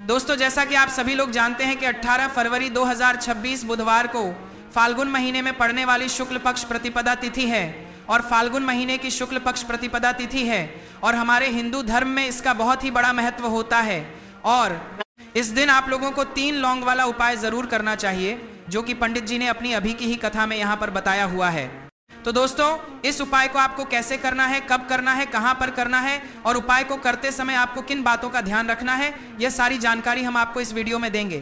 दोस्तों, जैसा कि आप सभी लोग जानते हैं कि 18 फरवरी 2026 बुधवार को फाल्गुन महीने में पड़ने वाली शुक्ल पक्ष प्रतिपदा तिथि है और फाल्गुन महीने की शुक्ल पक्ष प्रतिपदा तिथि है और हमारे हिंदू धर्म में इसका बहुत ही बड़ा महत्व होता है। और इस दिन आप लोगों को 3 लौंग वाला उपाय जरूर करना चाहिए, जो कि पंडित जी ने अपनी अभी की ही कथा में यहाँ पर बताया हुआ है। तो दोस्तों, इस उपाय को आपको कैसे करना है, कब करना है, कहां पर करना है और उपाय को करते समय आपको किन बातों का ध्यान रखना है, यह सारी जानकारी हम आपको इस वीडियो में देंगे।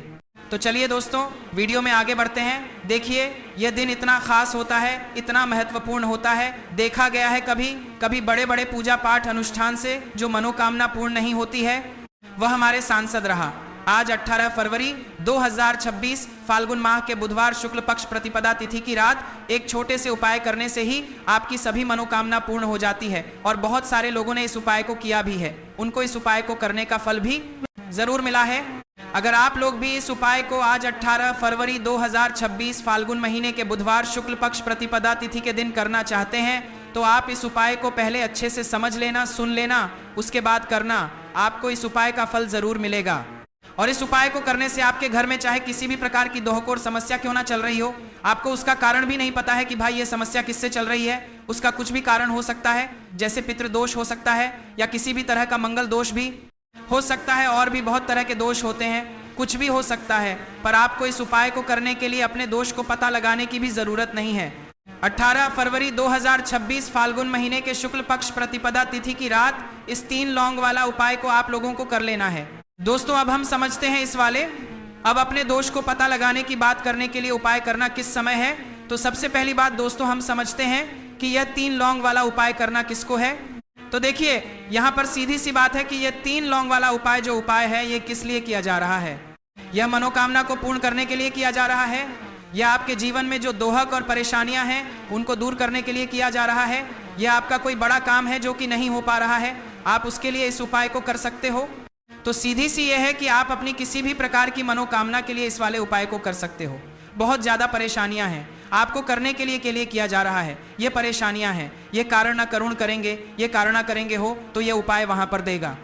तो चलिए दोस्तों, वीडियो में आगे बढ़ते हैं। देखिए, यह दिन इतना खास होता है, इतना महत्वपूर्ण होता है। देखा गया है कभी बड़े बड़े पूजा पाठ अनुष्ठान से जो मनोकामना पूर्ण नहीं होती है, वह हमारे सांसद रहा। आज 18 फरवरी 2026 फाल्गुन माह के बुधवार शुक्ल पक्ष प्रतिपदा तिथि की रात एक छोटे से उपाय करने से ही आपकी सभी मनोकामना पूर्ण हो जाती है और बहुत सारे लोगों ने इस उपाय को किया भी है, उनको इस उपाय को करने का फल भी जरूर मिला है। अगर आप लोग भी इस उपाय को आज 18 फरवरी 2026 फाल्गुन महीने के बुधवार शुक्ल पक्ष प्रतिपदा तिथि के दिन करना चाहते हैं तो आप इस उपाय को पहले अच्छे से समझ लेना, सुन लेना, उसके बाद करना। आपको इस उपाय का फल जरूर मिलेगा। और इस उपाय को करने से आपके घर में चाहे किसी भी प्रकार की दोहकोर समस्या क्यों ना चल रही हो, आपको उसका कारण भी नहीं पता है कि भाई ये समस्या किससे चल रही है, उसका कुछ भी कारण हो सकता है, जैसे पितृदोष हो सकता है या किसी भी तरह का मंगल दोष भी हो सकता है, और भी बहुत तरह के दोष होते हैं, कुछ भी हो सकता है। पर आपको इस उपाय को करने के लिए अपने दोष को पता लगाने की भी जरूरत नहीं है। 18 फरवरी 2026 फाल्गुन महीने के शुक्ल पक्ष प्रतिपदा तिथि की रात इस 3 लौंग वाला उपाय को आप लोगों को कर लेना है। दोस्तों, अब हम समझते हैं इस वाले, अब अपने दोष को पता लगाने की बात करने के लिए उपाय करना किस समय है। तो सबसे पहली बात दोस्तों, हम समझते हैं कि यह 3 लौंग वाला उपाय करना किसको है। तो देखिए, यहाँ पर सीधी सी बात है कि यह 3 लौंग वाला उपाय जो उपाय है, यह किस लिए किया जा रहा है। यह मनोकामना को पूर्ण करने के लिए किया जा रहा है, यह आपके जीवन में जो दोहक और परेशानियां हैं उनको दूर करने के लिए किया जा रहा है, यह आपका कोई बड़ा काम है जो कि नहीं हो पा रहा है, आप उसके लिए इस उपाय को कर सकते हो। तो सीधी सी यह है कि आप अपनी किसी भी प्रकार की मनोकामना के लिए इस वाले उपाय को कर सकते हो। बहुत ज़्यादा परेशानियां हैं, आपको करने के लिए किया जा रहा है, ये परेशानियां हैं, ये कारण न करुण करेंगे, ये कारण न करेंगे हो तो ये उपाय वहां पर देगा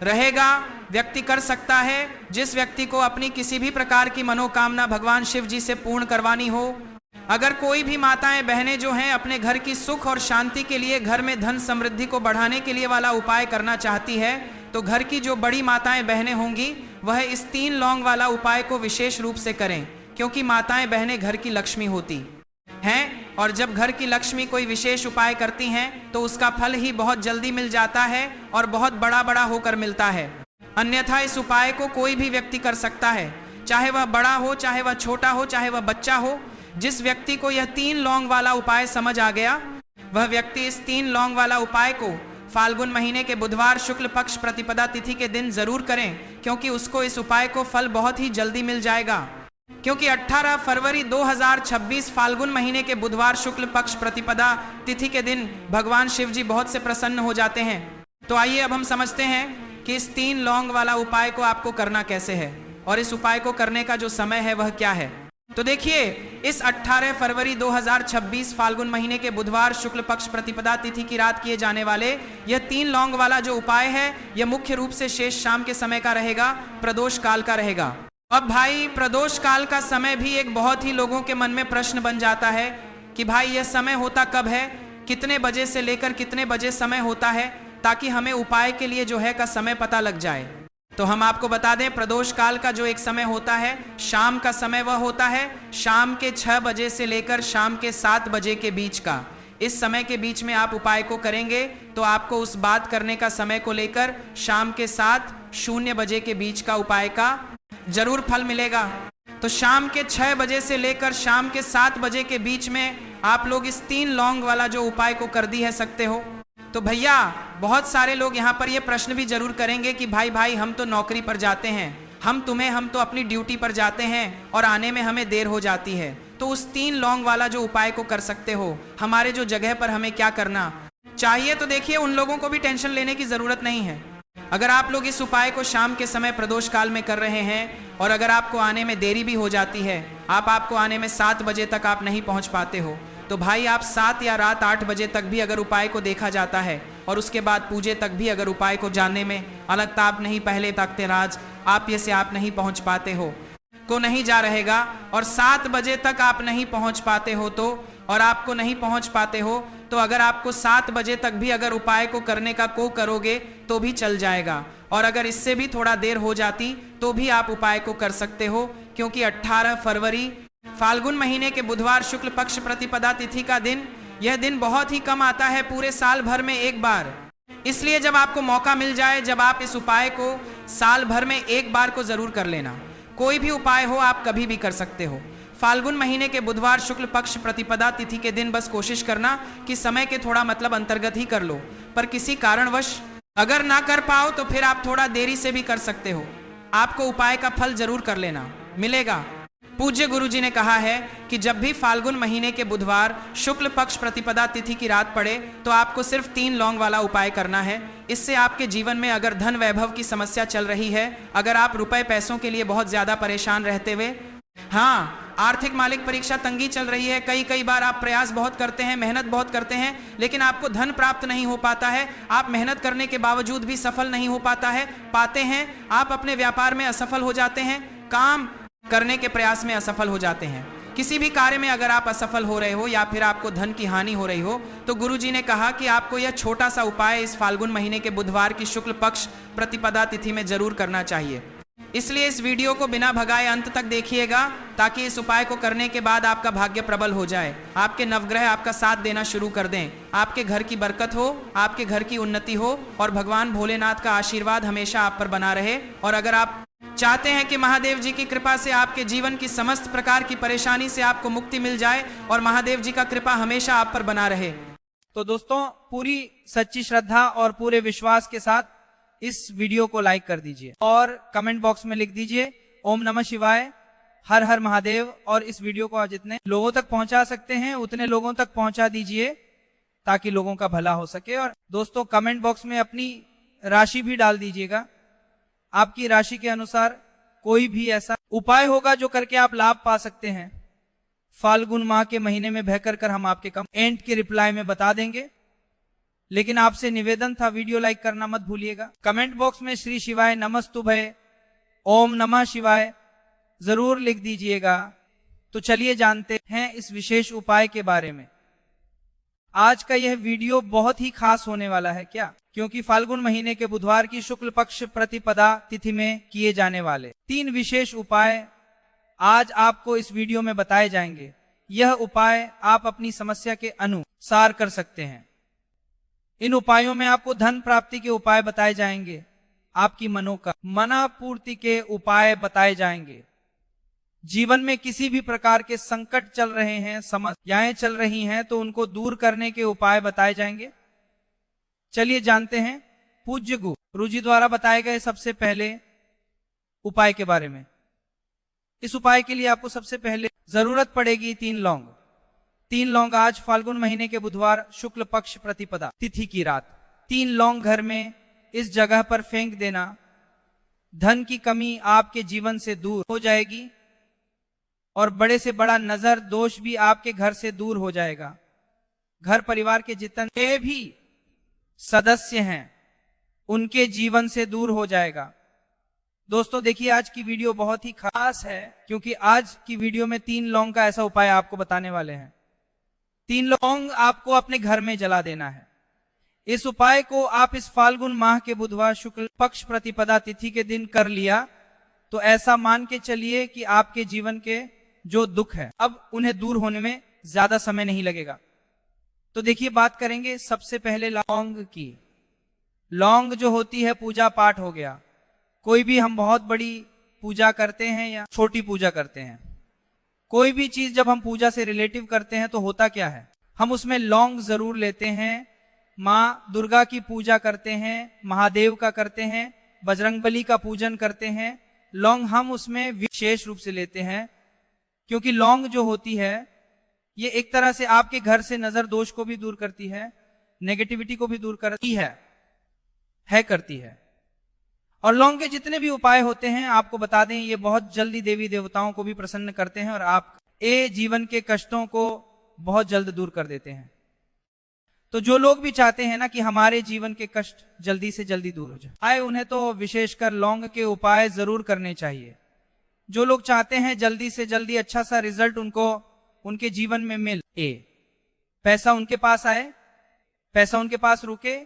रहेगा। व्यक्ति कर सकता है जिस व्यक्ति को अपनी किसी भी प्रकार की मनोकामना भगवान शिव जी से पूर्ण करवानी हो। अगर कोई भी माताएं बहनें जो हैं अपने घर की सुख और शांति के लिए, घर में धन समृद्धि को बढ़ाने के लिए वाला उपाय करना चाहती है, तो घर की जो बड़ी माताएं बहनें होंगी वह इस 3 लौंग वाला उपाय को विशेष रूप से करें, क्योंकि माताएं बहनें घर की लक्ष्मी होती हैं और जब घर की लक्ष्मी कोई विशेष उपाय करती हैं तो उसका फल ही बहुत जल्दी मिल जाता है और बहुत बड़ा होकर मिलता है। अन्यथा इस उपाय को कोई भी व्यक्ति कर सकता है, चाहे वह बड़ा हो, चाहे वह छोटा हो, चाहे वह बच्चा हो। जिस व्यक्ति को यह 3 लौंग वाला उपाय समझ आ गया, वह व्यक्ति इस 3 लौंग वाला उपाय को फाल्गुन महीने के बुधवार शुक्ल पक्ष प्रतिपदा तिथि के दिन जरूर करें, क्योंकि उसको इस उपाय को फल बहुत ही जल्दी मिल जाएगा। क्योंकि 18 फरवरी 2026 फाल्गुन महीने के बुधवार शुक्ल पक्ष प्रतिपदा तिथि के दिन भगवान शिव जी बहुत से प्रसन्न हो जाते हैं। तो आइए अब हम समझते हैं कि इस 3 लौंग वाला उपाय को आपको करना कैसे है और इस उपाय को करने का जो समय है वह क्या है। तो देखिए, इस 18 फरवरी 2026 फाल्गुन महीने के बुधवार शुक्ल पक्ष प्रतिपदा तिथि की रात किए जाने वाले यह 3 लौंग वाला जो उपाय है, यह मुख्य रूप से शेष शाम के समय का रहेगा, प्रदोष काल का रहेगा। अब भाई, प्रदोष काल का समय भी एक बहुत ही लोगों के मन में प्रश्न बन जाता है कि भाई यह समय होता कब है, कितने बजे से लेकर कितने बजे समय होता है, ताकि हमें उपाय के लिए जो है का समय पता लग जाए। तो हम आपको बता दें, प्रदोष काल का जो एक समय होता है, शाम का समय वह होता है शाम के 6 बजे से लेकर शाम के 7 बजे के बीच का। इस समय के बीच में आप उपाय को करेंगे तो आपको उस बात करने का समय को लेकर शाम के 7:00 बजे के बीच का उपाय का जरूर फल मिलेगा। तो शाम के 6 बजे से लेकर शाम के 7 बजे के बीच में आप लोग इस 3 लौंग वाला जो उपाय को कर दी है सकते हो। तो भैया, बहुत सारे लोग यहाँ पर ये प्रश्न भी जरूर करेंगे कि भाई हम तो नौकरी पर जाते हैं, हम तो अपनी ड्यूटी पर जाते हैं और आने में हमें देर हो जाती है, तो उस 3 लौंग वाला जो उपाय को कर सकते हो, हमारे जो जगह पर हमें क्या करना चाहिए। तो देखिए, उन लोगों को भी टेंशन लेने की जरूरत नहीं है। अगर आप लोग इस उपाय को शाम के समय प्रदोष काल में कर रहे हैं और अगर आपको आने में देरी भी हो जाती है, आपको आने में 7 बजे तक आप नहीं पहुंच पाते हो, तो भाई आप 7 या रात 8 बजे तक भी अगर उपाय को देखा जाता है और उसके बाद पूजे तक भी अगर उपाय को जानने में अलग ताप नहीं पहले तकते राज आप ये से आप नहीं पहुंच पाते हो को नहीं जा रहेगा और 7 बजे तक आप नहीं पहुंच पाते हो तो और आपको नहीं पहुंच पाते हो तो अगर आपको 7 बजे तक भी अगर उपाय को करने का को करोगे तो भी चल जाएगा और अगर इससे भी थोड़ा देर हो जाती तो भी आप उपाय को कर सकते हो क्योंकि 18 फरवरी फाल्गुन महीने के बुधवार शुक्ल पक्ष प्रतिपदा तिथि का दिन यह दिन बहुत ही कम आता है पूरे साल भर में एक बार। इसलिए जब आपको मौका मिल जाए जब आप इस उपाय को साल भर में एक बार को जरूर कर लेना। कोई भी उपाय हो आप कभी भी कर सकते हो। फाल्गुन महीने के बुधवार शुक्ल पक्ष प्रतिपदा तिथि के दिन बस कोशिश करना कि समय के थोड़ा मतलब अंतर्गत ही कर लो, पर किसी कारणवश अगर ना कर पाओ तो फिर आप थोड़ा देरी से भी कर सकते हो। आपको उपाय का फल जरूर कर लेना मिलेगा। पूज्य गुरुजी ने कहा है कि जब भी फाल्गुन महीने के बुधवार शुक्ल पक्ष प्रतिपदा तिथि की रात पड़े तो आपको सिर्फ 3 लौंग वाला उपाय करना है। इससे आपके जीवन में अगर धन वैभव की समस्या चल रही है, अगर आप रुपए पैसों के लिए बहुत ज्यादा परेशान रहते हुए, हाँ आर्थिक मालिक परीक्षा तंगी चल रही है, कई बार आप प्रयास बहुत करते हैं, मेहनत बहुत करते हैं, लेकिन आपको धन प्राप्त नहीं हो पाता है, आप मेहनत करने के बावजूद भी सफल नहीं हो पाते हैं, आप अपने व्यापार में असफल हो जाते हैं, काम करने के प्रयास में असफल हो जाते हैं, किसी भी कार्य में अगर आप असफल हो रहे हो या फिर आपको धन की हानि हो रही हो तो गुरुजी ने कहा कि आपको यह छोटा सा उपाय इस फाल्गुन महीने के बुधवार की शुक्ल पक्ष प्रतिपदा तिथि में जरूर करना चाहिए। इसलिए इस वीडियो को बिना भगाए अंत तक देखिएगा ताकि इस उपाय को करने के बाद आपका भाग्य प्रबल हो जाए, आपके नवग्रह आपका साथ देना शुरू कर दें, आपके घर की बरकत हो, आपके घर की उन्नति हो और भगवान भोलेनाथ का आशीर्वाद हमेशा आप पर बना रहे। और अगर आप चाहते हैं कि महादेव जी की कृपा से आपके जीवन की समस्त प्रकार की परेशानी से आपको मुक्ति मिल जाए और महादेव जी का कृपा हमेशा आप पर बना रहे, तो दोस्तों पूरी सच्ची श्रद्धा और पूरे विश्वास के साथ इस वीडियो को लाइक कर दीजिए और कमेंट बॉक्स में लिख दीजिए ओम नमः शिवाय, हर हर महादेव। और इस वीडियो को जितने लोगों तक पहुंचा सकते हैं उतने लोगों तक पहुंचा दीजिए ताकि लोगों का भला हो सके। और दोस्तों कमेंट बॉक्स में अपनी राशि भी डाल दीजिएगा, आपकी राशि के अनुसार कोई भी ऐसा उपाय होगा जो करके आप लाभ पा सकते हैं। फाल्गुन माह के महीने में बहकर कर हम आपके कमेंट के रिप्लाई में बता देंगे, लेकिन आपसे निवेदन था वीडियो लाइक करना मत भूलिएगा। कमेंट बॉक्स में श्री शिवाय नमस्तुभय ओम नमः शिवाय जरूर लिख दीजिएगा। तो चलिए जानते हैं इस विशेष उपाय के बारे में। आज का यह वीडियो बहुत ही खास होने वाला है, क्या? क्योंकि फाल्गुन महीने के बुधवार की शुक्ल पक्ष प्रतिपदा तिथि में किए जाने वाले 3 विशेष उपाय आज आपको इस वीडियो में बताए जाएंगे। यह उपाय आप अपनी समस्या के अनुसार कर सकते हैं। इन उपायों में आपको धन प्राप्ति के उपाय बताए जाएंगे, आपकी मनोकामना पूर्ति के उपाय बताए जाएंगे। जीवन में किसी भी प्रकार के संकट चल रहे हैं, समस्याएं चल रही हैं तो उनको दूर करने के उपाय बताए जाएंगे। चलिए जानते हैं पूज्य गुरु जी द्वारा बताए गए सबसे पहले उपाय के बारे में। इस उपाय के लिए आपको सबसे पहले जरूरत पड़ेगी 3 लौंग। 3 लौंग आज फाल्गुन महीने के बुधवार शुक्ल पक्ष प्रतिपदा तिथि की रात 3 लौंग घर में इस जगह पर फेंक देना। धन की कमी आपके जीवन से दूर हो जाएगी और बड़े से बड़ा नजर दोष भी आपके घर से दूर हो जाएगा। घर परिवार के जितने भी सदस्य हैं उनके जीवन से दूर हो जाएगा। दोस्तों देखिए आज की वीडियो बहुत ही खास है क्योंकि आज की वीडियो में 3 लौंग का ऐसा उपाय आपको बताने वाले हैं। 3 लौंग आपको अपने घर में जला देना है। इस उपाय को आप इस फाल्गुन माह के बुधवार शुक्ल पक्ष प्रतिपदा तिथि के दिन कर लिया तो ऐसा मान के चलिए कि आपके जीवन के जो दुख है अब उन्हें दूर होने में ज्यादा समय नहीं लगेगा। तो देखिए बात करेंगे सबसे पहले लौंग की। लौंग जो होती है पूजा पाठ हो गया, कोई भी हम बहुत बड़ी पूजा करते हैं या छोटी पूजा करते हैं, कोई भी चीज जब हम पूजा से रिलेटिव करते हैं तो होता क्या है, हम उसमें लौंग जरूर लेते हैं। माँ दुर्गा की पूजा करते हैं, महादेव का करते हैं, बजरंगबली का पूजन करते हैं, लौंग हम उसमें विशेष रूप से लेते हैं क्योंकि लौंग जो होती है ये एक तरह से आपके घर से नजर दोष को भी दूर करती है, नेगेटिविटी को भी दूर करती करती है। और लौंग के जितने भी उपाय होते हैं आपको बता दें ये बहुत जल्दी देवी देवताओं को भी प्रसन्न करते हैं और आप जीवन के कष्टों को बहुत जल्द दूर कर देते हैं। तो जो लोग भी चाहते हैं ना कि हमारे जीवन के कष्ट जल्दी से जल्दी दूर हो जाए, उन्हें तो विशेषकर लौंग के उपाय जरूर करने चाहिए। जो लोग चाहते हैं जल्दी से जल्दी अच्छा सा रिजल्ट उनको उनके जीवन में मिल, पैसा उनके पास आए, पैसा उनके पास रुके,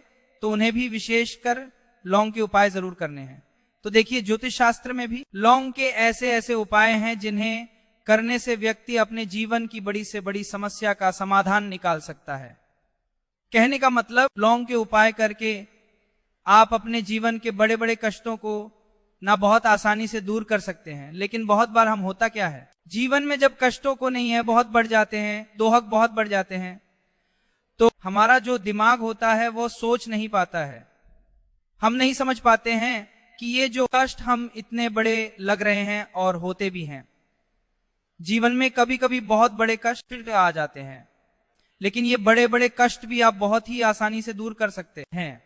तो उन्हें भी विशेषकर लौंग के उपाय जरूर करने हैं। तो देखिए ज्योतिष शास्त्र में भी लौंग के ऐसे ऐसे उपाय हैं जिन्हें करने से व्यक्ति अपने जीवन की बड़ी से बड़ी समस्या का समाधान निकाल सकता है। कहने का मतलब लौंग के उपाय करके आप अपने जीवन के बड़े बड़े कष्टों को ना बहुत आसानी से दूर कर सकते हैं। लेकिन बहुत बार हम होता क्या है, जीवन में जब कष्टों को नहीं है बहुत बढ़ जाते हैं, दोहक बहुत बढ़ जाते हैं, तो हमारा जो दिमाग होता है वो सोच नहीं पाता है। हम नहीं समझ पाते हैं कि ये जो कष्ट हम इतने बड़े लग रहे हैं और होते भी हैं। जीवन में कभी कभी बहुत बड़े कष्ट आ जाते हैं, लेकिन ये बड़े बड़े कष्ट भी आप बहुत ही आसानी से दूर कर सकते हैं।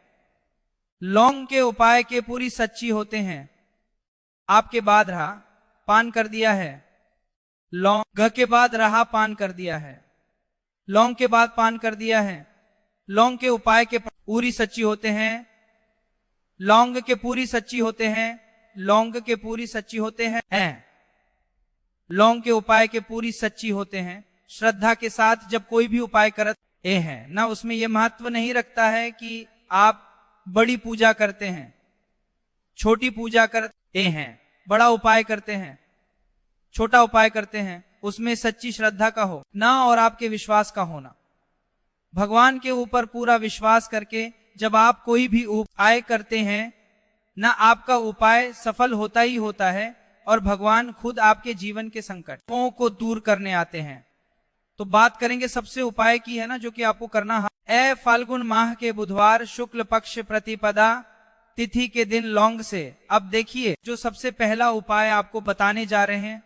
लौंग के उपाय के पूरी सच्ची होते हैं। आपके बाद रहा पान कर दिया है, लौंग ग के बाद रहा पान कर दिया है, लौंग के बाद पान कर दिया है। लौंग के उपाय के पूरी सच्ची होते हैं, लौंग के पूरी सच्ची होते हैं, लौंग के पूरी सच्ची होते हैं, लौंग के उपाय के पूरी सच्ची होते हैं। श्रद्धा के साथ जब कोई भी उपाय करते हैं ना, उसमें यह महत्व नहीं रखता है कि आप बड़ी पूजा करते हैं, छोटी पूजा करते हैं, बड़ा उपाय करते हैं, छोटा उपाय करते हैं, उसमें सच्ची श्रद्धा का हो ना और आपके विश्वास का होना। भगवान के ऊपर पूरा विश्वास करके जब आप कोई भी उपाय करते हैं ना, आपका उपाय सफल होता ही होता है और भगवान खुद आपके जीवन के संकटों को दूर करने आते हैं। तो बात करेंगे सबसे उपाय की है ना, जो कि आपको करना है। फाल्गुन माह के बुधवार शुक्ल पक्ष प्रतिपदा तिथि के दिन लौंग से। अब देखिए जो सबसे पहला उपाय आपको बताने जा रहे हैं,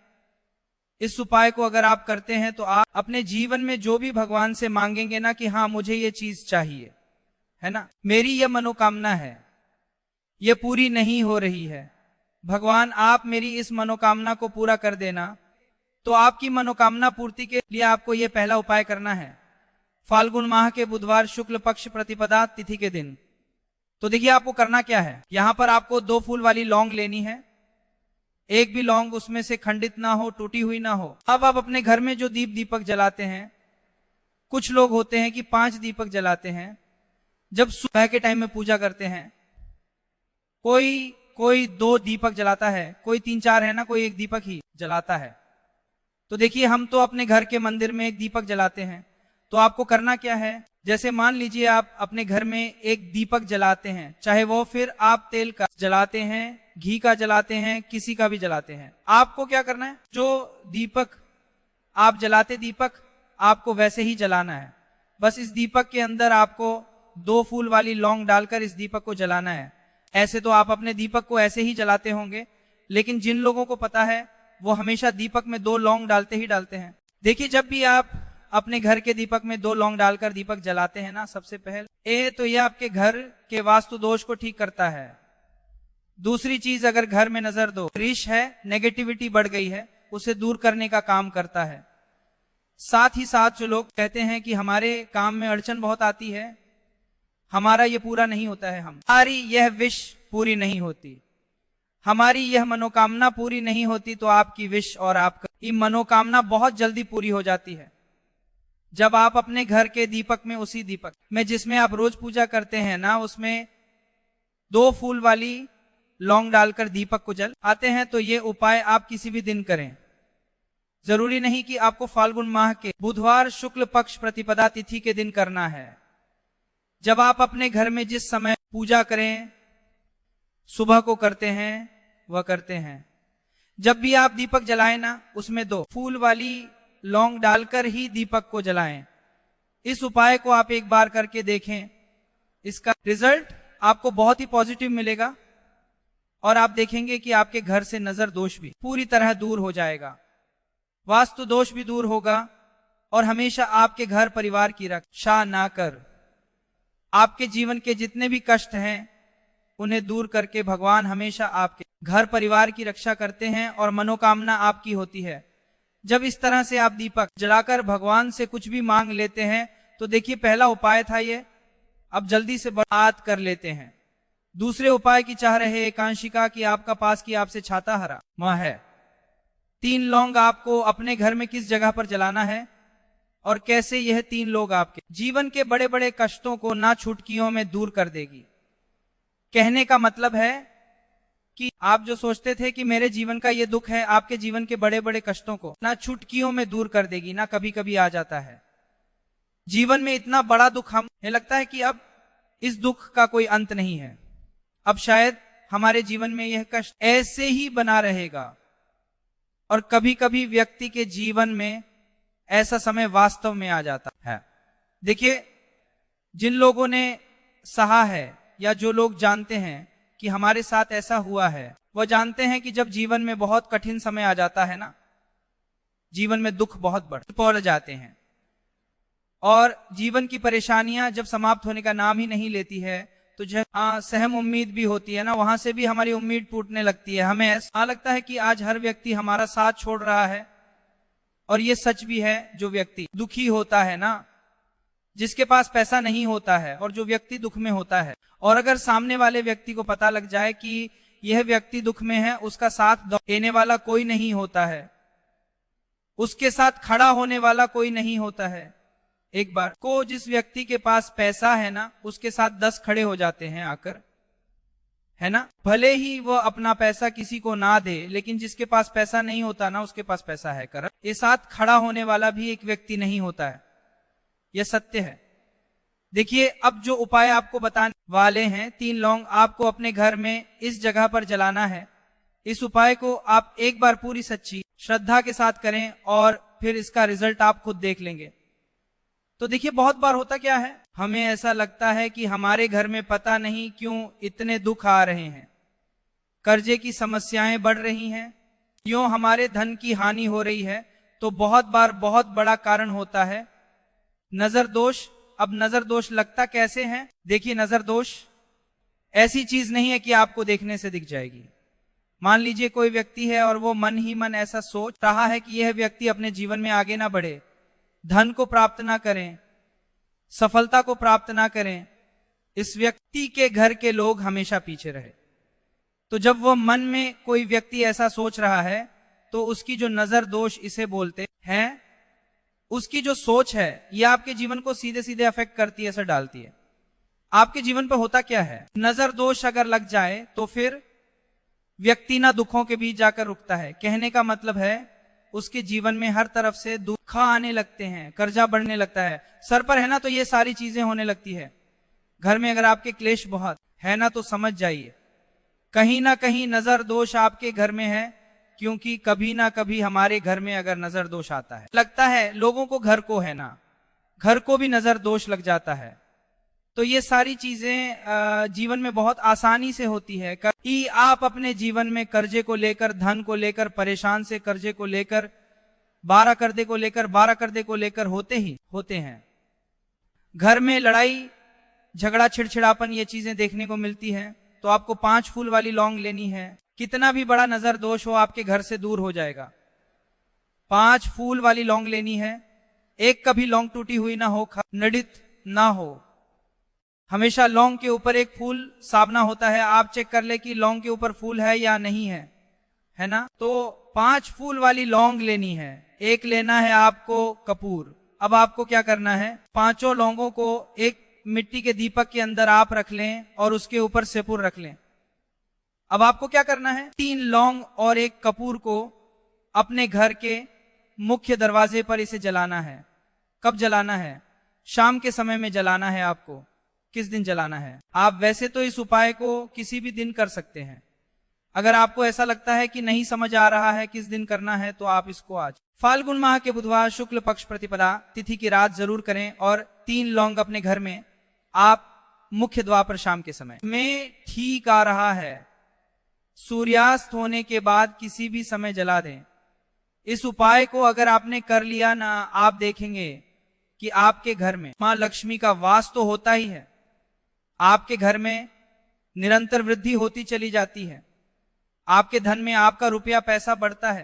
इस उपाय को अगर आप करते हैं तो आप अपने जीवन में जो भी भगवान से मांगेंगे ना कि हाँ मुझे ये चीज चाहिए, है ना, मेरी ये मनोकामना है, ये पूरी नहीं हो रही है, भगवान आप मेरी इस मनोकामना को पूरा कर देना, तो आपकी मनोकामना पूर्ति के लिए आपको यह पहला उपाय करना है। फाल्गुन माह के बुधवार शुक्ल पक्ष प्रतिपदा तिथि के दिन। तो देखिए आपको करना क्या है, यहां पर आपको 2 फूल वाली लौंग लेनी है। एक भी लौंग उसमें से खंडित ना हो, टूटी हुई ना हो। अब आप अपने घर में जो दीपक जलाते हैं, कुछ लोग होते हैं कि 5 दीपक जलाते हैं जब सुबह के टाइम में पूजा करते हैं, कोई 2 दीपक जलाता है, कोई 3-4 है ना, कोई 1 दीपक ही जलाता है। तो देखिए हम तो अपने घर के मंदिर में 1 दीपक जलाते हैं। तो आपको करना क्या है, जैसे मान लीजिए आप अपने घर में 1 दीपक जलाते हैं, चाहे वो फिर आप तेल का जलाते हैं, घी का जलाते हैं, किसी का भी जलाते हैं, आपको क्या करना है, जो दीपक आप जलाते दीपक आपको वैसे ही जलाना है। बस इस दीपक के अंदर आपको 2 फूल वाली लौंग डालकर इस दीपक को जलाना है। ऐसे तो आप अपने दीपक को ऐसे ही जलाते होंगे, लेकिन जिन लोगों को पता है वो हमेशा दीपक में 2 लौंग डालते ही डालते हैं। देखिए जब भी आप अपने घर के दीपक में 2 लौंग डालकर दीपक जलाते हैं ना, सबसे पहले तो यह आपके घर के वास्तु दोष को ठीक करता है। दूसरी चीज, अगर घर में नजर दो रिश है, नेगेटिविटी बढ़ गई है, उसे दूर करने का काम करता है। साथ ही साथ जो लोग कहते हैं कि हमारे काम में अड़चन बहुत आती है, हमारा ये पूरा नहीं होता है, हमारी यह विश पूरी नहीं होती, हमारी यह मनोकामना पूरी नहीं होती, तो आपकी विश और आपकी मनोकामना बहुत जल्दी पूरी हो जाती है। जब आप अपने घर के दीपक में, उसी दीपक में जिसमें आप रोज पूजा करते हैं ना, उसमें 2 फूल वाली लौंग डालकर दीपक को जल आते हैं, तो ये उपाय आप किसी भी दिन करें। जरूरी नहीं कि आपको फाल्गुन माह के बुधवार शुक्ल पक्ष प्रतिपदा तिथि के दिन करना है। जब आप अपने घर में जिस समय पूजा करें, सुबह को करते हैं, वह करते हैं। जब भी आप दीपक जलाएं ना, उसमें 2 फूल वाली लौंग डालकर ही दीपक को जलाएं। इस उपाय को आप एक बार करके देखें, इसका रिजल्ट आपको बहुत ही पॉजिटिव मिलेगा और आप देखेंगे कि आपके घर से नजर दोष भी पूरी तरह दूर हो जाएगा, वास्तु दोष भी दूर होगा और हमेशा आपके घर परिवार की रक्षा ना कर आपके जीवन के जितने भी कष्ट हैं उन्हें दूर करके भगवान हमेशा आपके घर परिवार की रक्षा करते हैं और मनोकामना आपकी होती है। जब इस तरह से आप दीपक जलाकर भगवान से कुछ भी मांग लेते हैं तो देखिए पहला उपाय था ये, अब जल्दी से बात कर लेते हैं। दूसरे उपाय की चाह रहे एकांशिका कि आपका पास की आपसे छाता हरा वह है। 3 लौंग आपको अपने घर में किस जगह पर जलाना है और कैसे यह 3 लोग आपके जीवन के बड़े बड़े कष्टों को ना छुटकियों में दूर कर देगी। कहने का मतलब है कि आप जो सोचते थे कि मेरे जीवन का ये दुख है, आपके जीवन के बड़े बड़े कष्टों को ना छुटकियों में दूर कर देगी, ना कभी कभी आ जाता है। जीवन में इतना बड़ा दुख हमें लगता है कि अब इस दुख का कोई अंत नहीं है, अब शायद हमारे जीवन में यह कष्ट ऐसे ही बना रहेगा। और कभी कभी व्यक्ति के जीवन में ऐसा समय वास्तव में आ जाता है। देखिए, जिन लोगों ने सहा है या जो लोग जानते हैं कि हमारे साथ ऐसा हुआ है, वह जानते हैं कि जब जीवन में बहुत कठिन समय आ जाता है ना, जीवन में दुख बहुत बढ़ जाते हैं और जीवन की परेशानियां जब समाप्त होने का नाम ही नहीं लेती है, तो जब सहम उम्मीद भी होती है ना, वहां से भी हमारी उम्मीद टूटने लगती है। हमें ऐसा लगता है कि आज हर व्यक्ति हमारा साथ छोड़ रहा है। और ये सच भी है, जो व्यक्ति दुखी होता है ना, जिसके पास पैसा नहीं होता है और जो व्यक्ति दुख में होता है, और अगर सामने वाले व्यक्ति को पता लग जाए कि यह व्यक्ति दुख में है, उसका साथ देने वाला कोई नहीं होता है, उसके साथ खड़ा होने वाला कोई नहीं होता है। एक बार को जिस व्यक्ति के पास पैसा है ना, उसके साथ 10 खड़े हो जाते हैं आकर, है ना। भले ही वो अपना पैसा किसी को ना दे, लेकिन जिसके पास पैसा नहीं होता ना, उसके पास पैसा है कर ये साथ खड़ा होने वाला भी एक व्यक्ति नहीं होता है। यह सत्य है। देखिए, अब जो उपाय आपको बताने वाले हैं, 3 लौंग आपको अपने घर में इस जगह पर जलाना है। इस उपाय को आप एक बार पूरी सच्ची श्रद्धा के साथ करें और फिर इसका रिजल्ट आप खुद देख लेंगे। तो देखिए, बहुत बार होता क्या है, हमें ऐसा लगता है कि हमारे घर में पता नहीं क्यों इतने दुख आ रहे हैं, कर्जे की समस्याएं बढ़ रही हैं, क्यों हमारे धन की हानि हो रही है। तो बहुत बार बहुत बड़ा कारण होता है नजर दोष। अब नजर दोष लगता कैसे है? देखिए, नजर दोष ऐसी चीज नहीं है कि आपको देखने से दिख जाएगी। मान लीजिए कोई व्यक्ति है और वो मन ही मन ऐसा सोच रहा है कि यह व्यक्ति अपने जीवन में आगे ना बढ़े, धन को प्राप्त ना करें, सफलता को प्राप्त ना करें, इस व्यक्ति के घर के लोग हमेशा पीछे रहे। तो जब वो मन में कोई व्यक्ति ऐसा सोच रहा है, तो उसकी जो नजर दोष इसे बोलते हैं, उसकी जो सोच है, ये आपके जीवन को सीधे सीधे अफेक्ट करती है, असर डालती है। आपके जीवन पर होता क्या है, नजर दोष अगर लग जाए तो फिर व्यक्ति ना दुखों के बीच जाकर रुकता है। कहने का मतलब है, उसके जीवन में हर तरफ से दुख आने लगते हैं, कर्जा बढ़ने लगता है। सर पर है ना, तो ये सारी चीजें होने लगती है। घर में अगर आपके क्लेश बहुत है ना, तो समझ जाइए कहीं ना कहीं नजर दोष आपके घर में है, क्योंकि कभी ना कभी हमारे घर में अगर नजर दोष आता है, लगता है लोगों को, घर को है ना, घर को भी नजर दोष लग जाता है। तो ये सारी चीजें जीवन में बहुत आसानी से होती है कि आप अपने जीवन में कर्जे को लेकर, धन को लेकर परेशान से, कर्जे को लेकर, 12 कर्जे को लेकर, 12 कर्जे को लेकर होते हैं। घर में लड़ाई झगड़ा छिड़छिड़ापन ये चीजें देखने को मिलती है। तो आपको 5 फूल वाली लौंग लेनी है। कितना भी बड़ा नजर दोष हो, आपके घर से दूर हो जाएगा। 5 फूल वाली लौंग लेनी है। एक कभी लौंग टूटी हुई ना हो, नडित ना हो। हमेशा लौंग के ऊपर एक फूल साबना होता है। आप चेक कर ले कि लौंग के ऊपर फूल है या नहीं है ना। तो 5 फूल वाली लौंग लेनी है। एक लेना है आपको कपूर। अब आपको क्या करना है, 5 लौंगों को एक मिट्टी के दीपक के अंदर आप रख लें और उसके ऊपर सेपुर रख लें। अब आपको क्या करना है, 3 लौंग और एक कपूर को अपने घर के मुख्य दरवाजे पर इसे जलाना है। कब जलाना है? शाम के समय में जलाना है आपको। किस दिन जलाना है? आप वैसे तो इस उपाय को किसी भी दिन कर सकते हैं। अगर आपको ऐसा लगता है कि नहीं समझ आ रहा है किस दिन करना है, तो आप इसको आज फाल्गुन माह के बुधवार शुक्ल पक्ष प्रतिपदा तिथि की रात जरूर करें और 3 लौंग अपने घर में आप मुख्य द्वार पर शाम के समय में ठीक आ रहा है, सूर्यास्त होने के बाद किसी भी समय जला दें। इस उपाय को अगर आपने कर लिया ना, आप देखेंगे कि आपके घर में मां लक्ष्मी का वास तो होता ही है, आपके घर में निरंतर वृद्धि होती चली जाती है, आपके धन में आपका रुपया पैसा बढ़ता है,